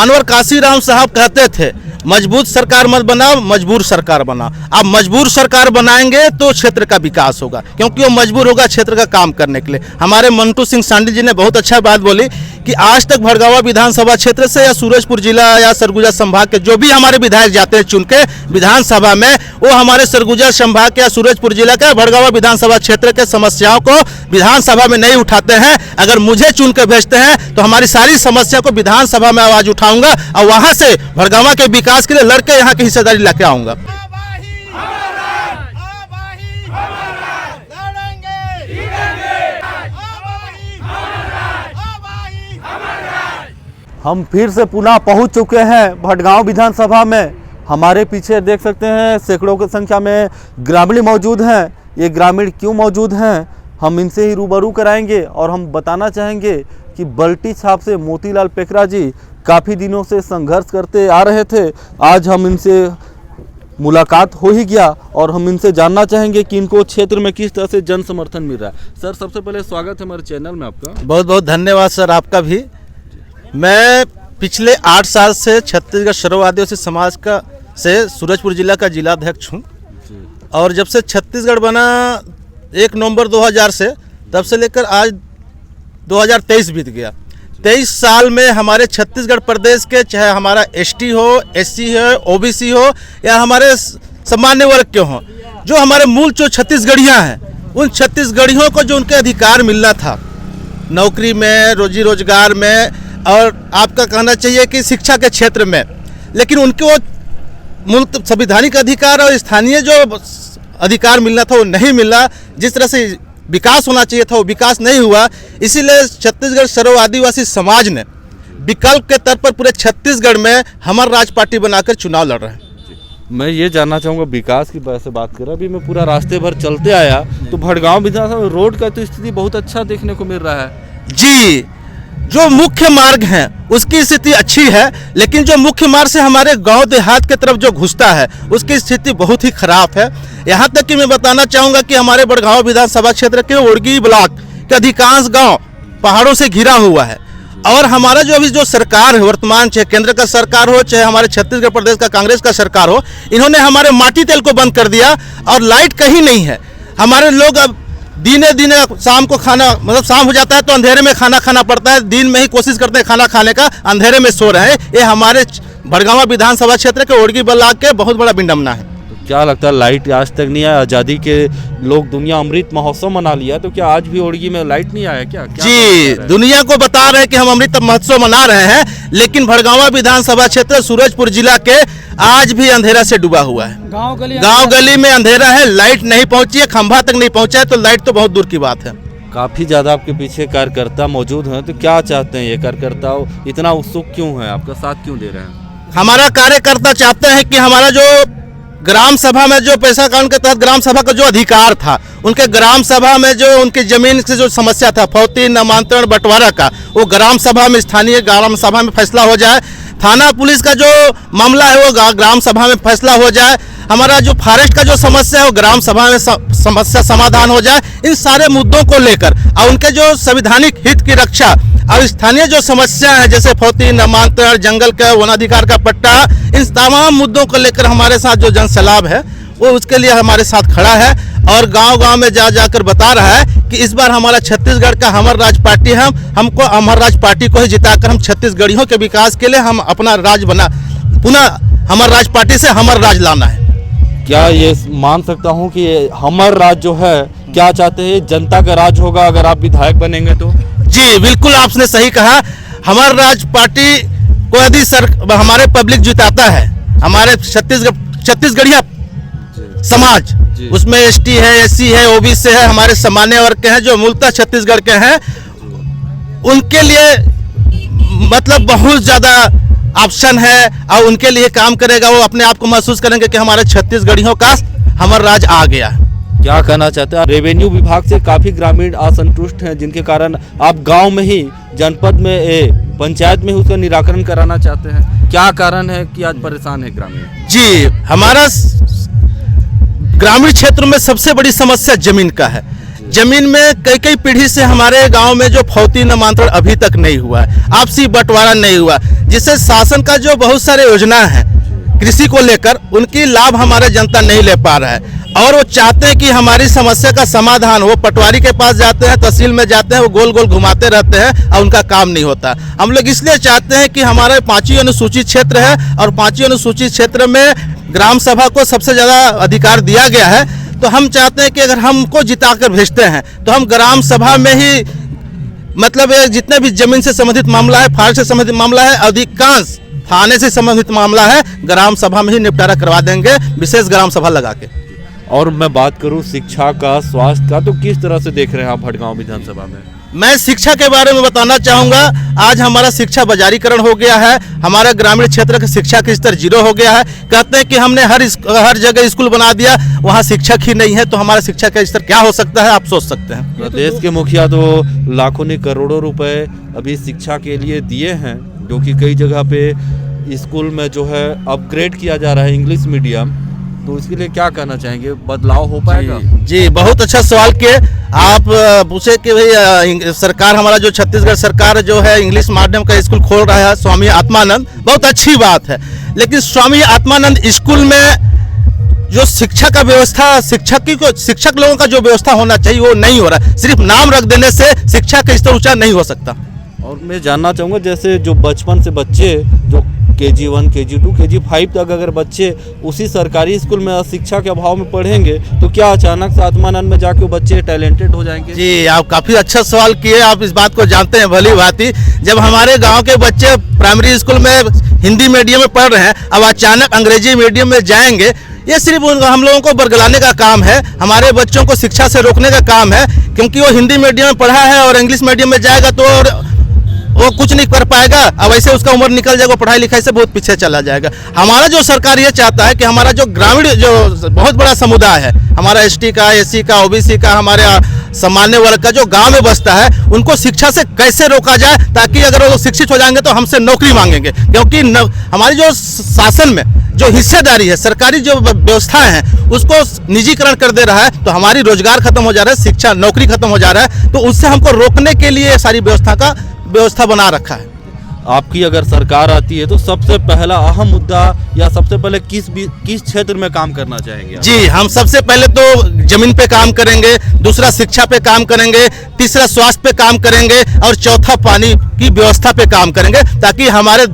अनवर काशीराम साहब कहते थे मजबूत सरकार मत बनाओ, मजबूर सरकार बनाओ। आप मजबूर सरकार बनाएंगे तो क्षेत्र का विकास होगा, क्योंकि वो मजबूर होगा क्षेत्र का काम करने के लिए। हमारे मंटू सिंह सांडी जी ने बहुत अच्छा बात बोली कि आज तक भड़गांवा विधानसभा क्षेत्र से या सूरजपुर जिला या सरगुजा संभाग के जो भी हमारे विधायक जाते हैं चुन के विधानसभा में, वो हमारे सरगुजा संभाग के या सूरजपुर जिला के भड़गांवा विधानसभा क्षेत्र के समस्याओं को विधानसभा में नहीं उठाते हैं। अगर मुझे चुन के भेजते हैं तो हमारी सारी समस्या को विधानसभा में आवाज उठाऊंगा और वहां से भड़गांवा के विकास के लिए लड़के यहाँ की हिस्सेदारी लेके आऊंगा। हम फिर से पुनः पहुंच चुके हैं भड़गांव विधानसभा में। हमारे पीछे देख सकते हैं सैकड़ों की संख्या में ग्रामीण मौजूद हैं। ये ग्रामीण क्यों मौजूद हैं हम इनसे ही रूबरू कराएंगे और हम बताना चाहेंगे कि बल्टी छाप से मोतीलाल पेकरा जी काफ़ी दिनों से संघर्ष करते आ रहे थे। आज हम इनसे मुलाकात हो ही गया और हम इनसे जानना चाहेंगे कि इनको क्षेत्र में किस तरह से जन समर्थन मिल रहा है। सर, सबसे पहले स्वागत है हमारे चैनल में आपका। बहुत बहुत धन्यवाद सर, आपका भी। मैं पिछले 8 साल से छत्तीसगढ़ सर्व आदिवासी समाज का से सूरजपुर जिला का जिलाध्यक्ष हूँ, और जब से छत्तीसगढ़ बना 1 नवंबर 2000 से, तब से लेकर आज 2023 बीत गया। 23 साल में हमारे छत्तीसगढ़ प्रदेश के, चाहे हमारा एसटी हो, एससी हो, ओबीसी हो या हमारे सामान्य वर्ग के हों, जो हमारे मूल जो छत्तीसगढ़ियाँ हैं, उन छत्तीसगढ़ियों को जो उनके अधिकार मिलना था नौकरी में, रोजी रोजगार में, और आपका कहना चाहिए कि शिक्षा के क्षेत्र में, लेकिन उनके वो मूल संवैधानिक अधिकार और स्थानीय जो अधिकार मिलना था वो नहीं मिला। जिस तरह से विकास होना चाहिए था वो विकास नहीं हुआ। इसीलिए छत्तीसगढ़ सर्व आदिवासी समाज ने विकल्प के तौर पर पूरे छत्तीसगढ़ में हमारा राज पार्टी बनाकर चुनाव लड़ रहे हैं। मैं ये जानना चाहूँगा, विकास की वजह से बात कर रहा, अभी मैं पूरा रास्ते भर चलते आया तो भड़गांव विधानसभा रोड का तो स्थिति बहुत अच्छा देखने को मिल रहा है। जी, जो मुख्य मार्ग हैं उसकी स्थिति अच्छी है, लेकिन जो मुख्य मार्ग से हमारे गांव देहात के तरफ जो घुसता है उसकी स्थिति बहुत ही खराब है। यहाँ तक कि मैं बताना चाहूँगा कि हमारे भड़गांव विधानसभा क्षेत्र के ओड़गी ब्लॉक के अधिकांश गांव पहाड़ों से घिरा हुआ है, और हमारा जो अभी जो सरकार है वर्तमान, चाहे केंद्र का सरकार हो चाहे हमारे छत्तीसगढ़ प्रदेश का कांग्रेस का सरकार हो, इन्होंने हमारे माटी तेल को बंद कर दिया और लाइट कहीं नहीं है। हमारे लोग अब दिने दिने शाम को खाना, मतलब शाम हो जाता है तो अंधेरे में खाना खाना पड़ता है, दिन में ही कोशिश करते हैं खाना खाने का, अंधेरे में सो रहे हैं। ये हमारे भड़गांवा विधानसभा क्षेत्र के ओड़गी ब्लॉक के बहुत बड़ा विडंबना है। तो क्या लगता है, लाइट आज तक नहीं आया? आज़ादी के लोग दुनिया अमृत महोत्सव मना लिया, तो क्या आज भी ओड़गी में लाइट नहीं आया क्या? जी, दुनिया को बता रहे हैं कि हम अमृत महोत्सव मना रहे हैं, लेकिन भड़गांवा विधानसभा क्षेत्र सूरजपुर जिला के आज भी अंधेरा से डूबा हुआ है। गांव गली में अंधेरा है, लाइट नहीं पहुंची है, खंभा तक नहीं पहुंचा है, तो लाइट तो बहुत दूर की बात है। काफ़ी ज़्यादा आपके पीछे कार्यकर्ता मौजूद हैं, तो क्या चाहते हैं ये कार्यकर्ता इतना उत्सुक क्यों है, आपका साथ क्यों दे रहे हैं? हमारा कार्यकर्ता चाहते हैं कि हमारा जो ग्राम सभा में जो पैसा कानून के तहत ग्राम सभा का जो अधिकार था, उनके ग्राम सभा में जो उनकी जमीन से जो समस्या था फौती नामांतरण बंटवारा का, वो ग्राम सभा में, स्थानीय ग्राम सभा में फैसला हो जाए। थाना पुलिस का जो मामला है वो ग्राम सभा में फैसला हो जाए। हमारा जो फॉरेस्ट का जो समस्या है वो ग्राम सभा में समस्या समाधान हो जाए। इन सारे मुद्दों को लेकर और उनके जो संवैधानिक हित की रक्षा और स्थानीय जो समस्या है जैसे फौती नामांतरण, जंगल का वनाधिकार का पट्टा, इन तमाम मुद्दों को लेकर हमारे साथ जो जन सैलाब है वो उसके लिए हमारे साथ खड़ा है और गांव-गांव में जाकर बता रहा है कि इस बार हमारा छत्तीसगढ़ का हमर राज पार्टी है, हमको हमर राज पार्टी को ही जिताकर हम छत्तीसगढ़ियों के विकास के लिए हम अपना राज बना, पुनः हमर राज पार्टी से हमर राज लाना है। क्या ये मान सकता हूँ कि हमर राज जो है, क्या चाहते हैं, जनता का राज होगा अगर आप विधायक बनेंगे तो? जी बिल्कुल, आपने सही कहा। हमर राज पार्टी को यदि हमारे पब्लिक जिताता है, हमारे छत्तीसगढ़िया समाज, उसमें एसटी है, एससी है, ओबीसी है, हमारे सामान्य वर्ग के हैं जो मूलतः छत्तीसगढ़ के हैं, उनके लिए मतलब बहुत ज़्यादा ऑप्शन है और उनके लिए काम करेगा। वो अपने आप को महसूस करेंगे कि हमारे छत्तीसगढ़ियों का हमर राज आ गया। क्या कहना चाहते हैं? रेवेन्यू विभाग से काफ़ी ग्रामीण असंतुष्ट हैं, जिनके कारण आप गांव में ही, जनपद में, पंचायत में ही उसका निराकरण कराना चाहते हैं। क्या कारण है कि आज परेशान है ग्रामीण? जी, हमारा ग्रामीण क्षेत्र में सबसे बड़ी समस्या जमीन का है। जमीन में कई कई पीढ़ी से हमारे गांव में जो फौती नामांतरण अभी तक नहीं हुआ है, आपसी बंटवारा नहीं हुआ, जिससे शासन का जो बहुत सारे योजना है कृषि को लेकर उनकी लाभ हमारे जनता नहीं ले पा रहा है। और वो चाहते हैं कि हमारी समस्या का समाधान, वो पटवारी के पास जाते हैं, तहसील में जाते हैं, वो गोल गोल घुमाते रहते हैं और उनका काम नहीं होता। हम लोग इसलिए चाहते हैं कि हमारा 5वीं अनुसूचित क्षेत्र है और 5वीं अनुसूचित क्षेत्र में ग्राम सभा को सबसे ज़्यादा अधिकार दिया गया है। तो हम चाहते हैं कि अगर हमको जिता कर भेजते हैं तो हम ग्राम सभा में ही मतलब जितने भी जमीन से संबंधित मामला है, फार्ज से संबंधित मामला है, अधिकांश थाने से संबंधित मामला है, ग्राम सभा में ही निपटारा करवा देंगे, विशेष ग्राम सभा लगा के। और मैं बात करूं शिक्षा का, स्वास्थ्य का, तो किस तरह से देख रहे हैं आप भटगांव विधानसभा में? मैं शिक्षा के बारे में बताना चाहूँगा। आज हमारा शिक्षा बाजारीकरण हो गया है, हमारा ग्रामीण क्षेत्र का शिक्षा का स्तर 0 हो गया है। कहते हैं कि हमने हर जगह स्कूल बना दिया, वहाँ शिक्षक ही नहीं है, तो हमारा शिक्षा का स्तर क्या हो सकता है, आप सोच सकते हैं। प्रदेश के मुखिया तो लाखों ने करोड़ों रुपए अभी शिक्षा के लिए दिए हैं, जो कि कई जगह पे स्कूल में जो है अपग्रेड किया जा रहा है इंग्लिश मीडियम, तो इसके लिए क्या कहना चाहेंगे, बदलाव हो पाएगा? जी बहुत अच्छा सवाल किए आप। पूछे कि भाई सरकार, हमारा जो छत्तीसगढ़ सरकार जो है इंग्लिश माध्यम का स्कूल खोल रहा है, स्वामी आत्मानंद, बहुत अच्छी बात है। लेकिन स्वामी आत्मानंद स्कूल में जो शिक्षा का व्यवस्था, शिक्षक लोगों का जो व्यवस्था होना चाहिए वो नहीं हो रहा है। सिर्फ नाम रख देने से शिक्षा का स्तर ऊंचा नहीं हो सकता। और मैं जानना चाहूँगा, जैसे जो बचपन से बच्चे जो KG1, KG2, KG5 तक अगर बच्चे उसी सरकारी स्कूल में शिक्षा के अभाव में पढ़ेंगे तो क्या अचानक से आत्मानंद में जाके वो बच्चे टैलेंटेड हो जाएंगे? जी आप काफ़ी अच्छा सवाल किए, आप इस बात को जानते हैं भली भांति। जब हमारे गांव के बच्चे प्राइमरी स्कूल में हिंदी मीडियम में पढ़ रहे हैं, अब अचानक अंग्रेजी मीडियम में जाएंगे, ये सिर्फ हम लोगों को बरगलाने का काम है, हमारे बच्चों को शिक्षा से रोकने का काम है। क्योंकि वो हिंदी मीडियम में पढ़ा है और इंग्लिश मीडियम में जाएगा तो वो कुछ नहीं कर पाएगा। अब ऐसे उसका उम्र निकल जाएगा, पढ़ाई लिखाई से बहुत पीछे चला जाएगा। हमारा जो सरकार ये चाहता है कि हमारा जो ग्रामीण जो बहुत बड़ा समुदाय है, हमारा ST का, SC का, OBC का, हमारे सामान्य वर्ग का जो गांव में बसता है, उनको शिक्षा से कैसे रोका जाए, ताकि अगर वो शिक्षित हो जाएंगे तो हमसे नौकरी मांगेंगे। क्योंकि हमारी जो शासन में जो हिस्सेदारी है, सरकारी जो व्यवस्थाएं हैं, उसको निजीकरण कर दे रहा है, तो हमारी रोजगार खत्म हो जा रहा है, शिक्षा नौकरी खत्म हो जा रहा है। तो उससे हमको रोकने के लिए सारी व्यवस्था बना रखा है। आपकी अगर सरकार आती है तो सबसे पहला अहम मुद्दा या सबसे पहले किस क्षेत्र में काम करना चाहेंगे आप? जी हम सबसे पहले तो जमीन पे काम करेंगे, दूसरा शिक्षा पे काम करेंगे, तीसरा स्वास्थ्य पे काम करेंगे और चौथा पानी की व्यवस्था पे काम करेंगे, ताकि हमारे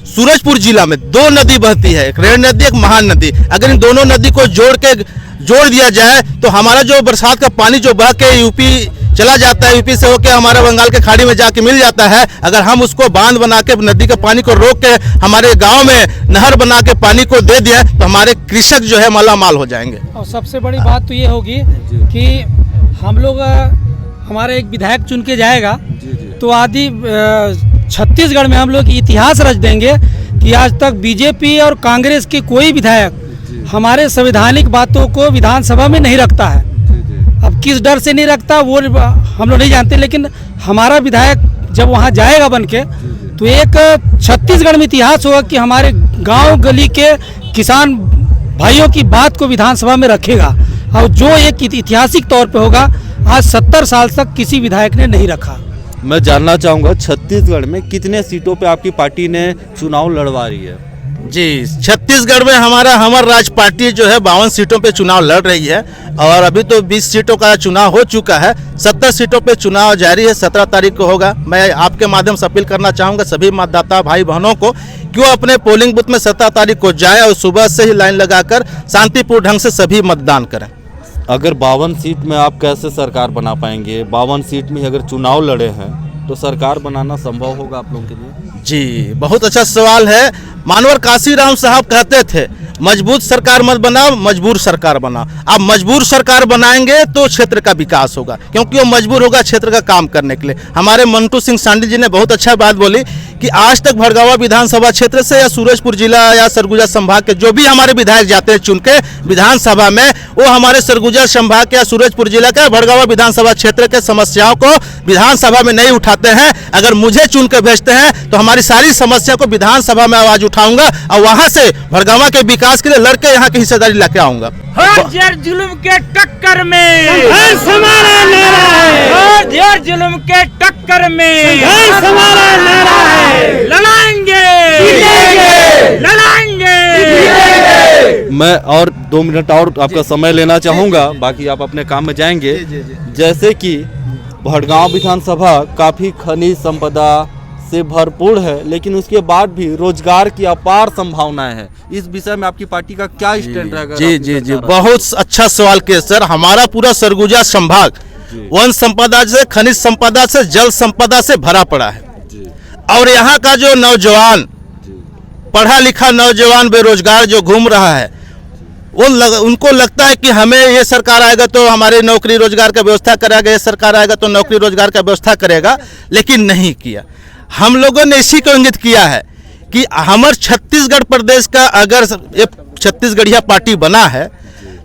सूरजपुर जिला में 2 नदी बहती है, एक रेड नदी, एक महान नदी। अगर इन दोनों नदी को जोड़ दिया जाए तो हमारा जो बरसात का पानी जो बह के यूपी चला जाता है, यूपी से होकर हमारा बंगाल के खाड़ी में जाके मिल जाता है, अगर हम उसको बांध बना के नदी के पानी को रोक के हमारे गांव में नहर बना के पानी को दे दिया तो हमारे कृषक जो है मालामाल हो जाएंगे। और सबसे बड़ी बात तो ये होगी कि हम लोग, हमारे एक विधायक चुन के जाएगा तो आदि छत्तीसगढ़ में हम लोग इतिहास रच देंगे कि आज तक बीजेपी और कांग्रेस के कोई विधायक हमारे संवैधानिक बातों को विधानसभा में नहीं रखता है। अब किस डर से नहीं रखता वो हम लोग नहीं जानते, लेकिन हमारा विधायक जब वहाँ जाएगा बन के तो एक छत्तीसगढ़ में इतिहास होगा कि हमारे गांव गली के किसान भाइयों की बात को विधानसभा में रखेगा, और जो एक ऐतिहासिक तौर पे होगा, आज 70 साल तक किसी विधायक ने नहीं रखा। मैं जानना चाहूँगा छत्तीसगढ़ में कितने सीटों पे आपकी पार्टी ने चुनाव लड़वा रही है? जी छत्तीसगढ़ में हमर राज पार्टी जो है 52 सीटों पे चुनाव लड़ रही है और अभी तो 20 सीटों का चुनाव हो चुका है। 70 सीटों पे चुनाव जारी है, 17 तारीख को होगा। मैं आपके माध्यम से अपील करना चाहूँगा सभी मतदाता भाई बहनों को कि वो अपने पोलिंग बूथ में 17 तारीख को जाए और सुबह से ही लाइन लगाकर शांतिपूर्ण ढंग से सभी मतदान करें। अगर 52 सीट में आप कैसे सरकार बना पाएंगे? 52 सीट में अगर चुनाव लड़े हैं तो सरकार बनाना संभव होगा आप लोगों के लिए? जी बहुत अच्छा सवाल है। मानवर काशीराम साहब कहते थे मजबूत सरकार मत बनाओ, मजबूर सरकार बनाओ। आप मजबूर सरकार बनाएंगे तो क्षेत्र का विकास होगा, क्योंकि वो मजबूर होगा क्षेत्र का काम करने के लिए। हमारे मंटू सिंह सांडी जी ने बहुत अच्छा बात बोली कि आज तक भड़गावा विधानसभा क्षेत्र से या सूरजपुर जिला या सरगुजा संभाग के जो भी हमारे विधायक जाते हैं चुन के विधानसभा में, वो हमारे सरगुजा संभाग के या सूरजपुर जिला के भड़गावा विधानसभा क्षेत्र के समस्याओं को विधानसभा में नहीं उठाते हैं। अगर मुझे चुन के भेजते हैं तो हमारी सारी समस्या को विधानसभा में आवाज उठाऊंगा और वहां से भड़गावा के विकास के लिए लड़के यहाँ की हिस्सेदारी लेके आऊंगा। हर जेर जुल्म के टक्कर में हमारा नारा है, हर जेर जुल्म के टक्कर में हमारा नारा है, लड़ाएंगे लड़ाएंगे। मैं और 2 मिनट और आपका समय लेना चाहूँगा, बाकी आप अपने काम में जाएंगे। जैसे कि भटगांव विधानसभा काफ़ी खनिज संपदा से भरपूर है, लेकिन उसके बाद भी रोजगार की अपार संभावनाएं हैं। इस विषय में आपकी पार्टी का क्या स्टैंड रहेगा? जी जी जी, बहुत अच्छा सवाल किया सर। हमारा पूरा सरगुजा संभाग वन संपदा से, खनिज संपदा से, जल संपदा से भरा पड़ा है। और यहाँ का जो नौजवान, पढ़ा लिखा नौजवान बेरोजगार जो घूम रहा है, उनको लगता है कि हमें ये सरकार आएगा तो हमारे नौकरी रोजगार का व्यवस्था करेगा, ये सरकार आएगा तो नौकरी रोजगार का व्यवस्था करेगा, लेकिन नहीं किया। हम लोगों ने इसी को इंगित किया है कि हमारे छत्तीसगढ़ प्रदेश का अगर ये छत्तीसगढ़िया पार्टी बना है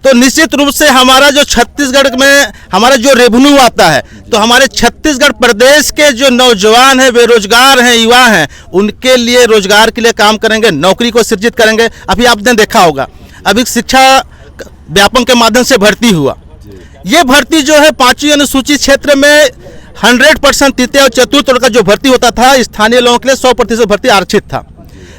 तो निश्चित रूप से हमारा जो छत्तीसगढ़ में हमारा जो रेवेन्यू आता है, तो हमारे छत्तीसगढ़ प्रदेश के जो नौजवान हैं, बेरोजगार हैं, युवा हैं, उनके लिए रोजगार के लिए काम करेंगे, नौकरी को सृजित करेंगे। अभी आपने देखा होगा, अभी शिक्षा व्यापम के माध्यम से भर्ती हुआ। ये भर्ती जो है 5वीं अनुसूचित क्षेत्र में 100% तृतीय और चतुर्थ वर्ग का जो भर्ती होता था, स्थानीय लोगों के लिए 100% भर्ती आरक्षित था।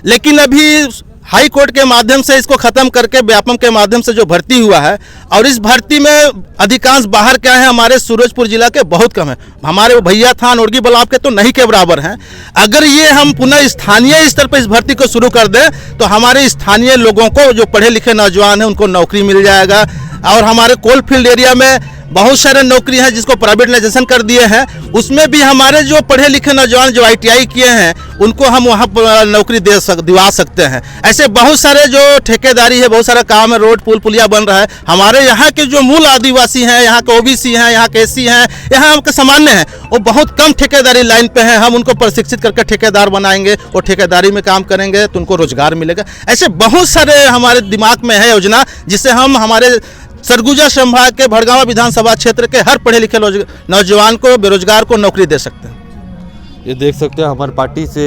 लेकिन अभी हाई कोर्ट के माध्यम से इसको खत्म करके व्यापम के माध्यम से जो भर्ती हुआ है, और इस भर्ती में अधिकांश बाहर क्या है, हमारे सूरजपुर जिला के बहुत कम है। हमारे भैया थान ओड़गी बलाव के तो नहीं के बराबर हैं। अगर ये हम पुनः स्थानीय स्तर पर इस भर्ती को शुरू कर दें तो हमारे स्थानीय लोगों को, जो पढ़े लिखे नौजवान हैं, उनको नौकरी मिल जाएगा। और हमारे कोल फील्ड एरिया में बहुत सारे नौकरी हैं जिसको प्राइवेटाइजेशन कर दिए हैं, उसमें भी हमारे जो पढ़े लिखे नौजवान जो ITI किए हैं, उनको हम वहाँ पर नौकरी दिवा सकते हैं। ऐसे बहुत सारे जो ठेकेदारी है, बहुत सारा काम है, रोड पुल पुलिया बन रहा है। हमारे यहाँ के जो मूल आदिवासी हैं, यहाँ के OBC हैं, यहाँ के SC हैं, यहाँ के सामान्य हैं, वो बहुत कम ठेकेदारी लाइन पे हैं। हम उनको प्रशिक्षित करके ठेकेदार बनाएंगे, वो ठेकेदारी में काम करेंगे तो उनको रोजगार मिलेगा। ऐसे बहुत सारे हमारे दिमाग में है योजना, जिससे हम हमारे सरगुजा संभाग के भटगांव विधानसभा क्षेत्र के हर पढ़े लिखे नौजवान को, बेरोजगार को नौकरी दे सकते हैं। ये देख सकते हैं हमारी पार्टी से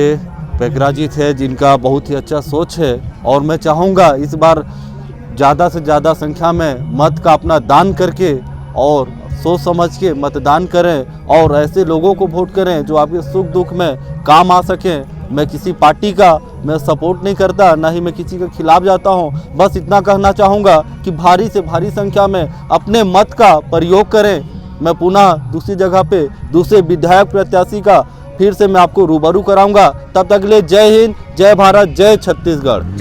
पेकराजी थे, जिनका बहुत ही अच्छा सोच है। और मैं चाहूँगा इस बार ज़्यादा से ज़्यादा संख्या में मत का अपना दान करके और सोच समझ के मतदान करें, और ऐसे लोगों को वोट करें जो आपके सुख दुख में काम आ सकें। मैं किसी पार्टी का मैं सपोर्ट नहीं करता, ना ही मैं किसी के खिलाफ जाता हूं। बस इतना कहना चाहूँगा कि भारी से भारी संख्या में अपने मत का प्रयोग करें। मैं पुनः दूसरी जगह पे दूसरे विधायक प्रत्याशी का फिर से मैं आपको रूबरू कराऊंगा। तब तक के लिए जय हिंद, जय भारत, जय छत्तीसगढ़।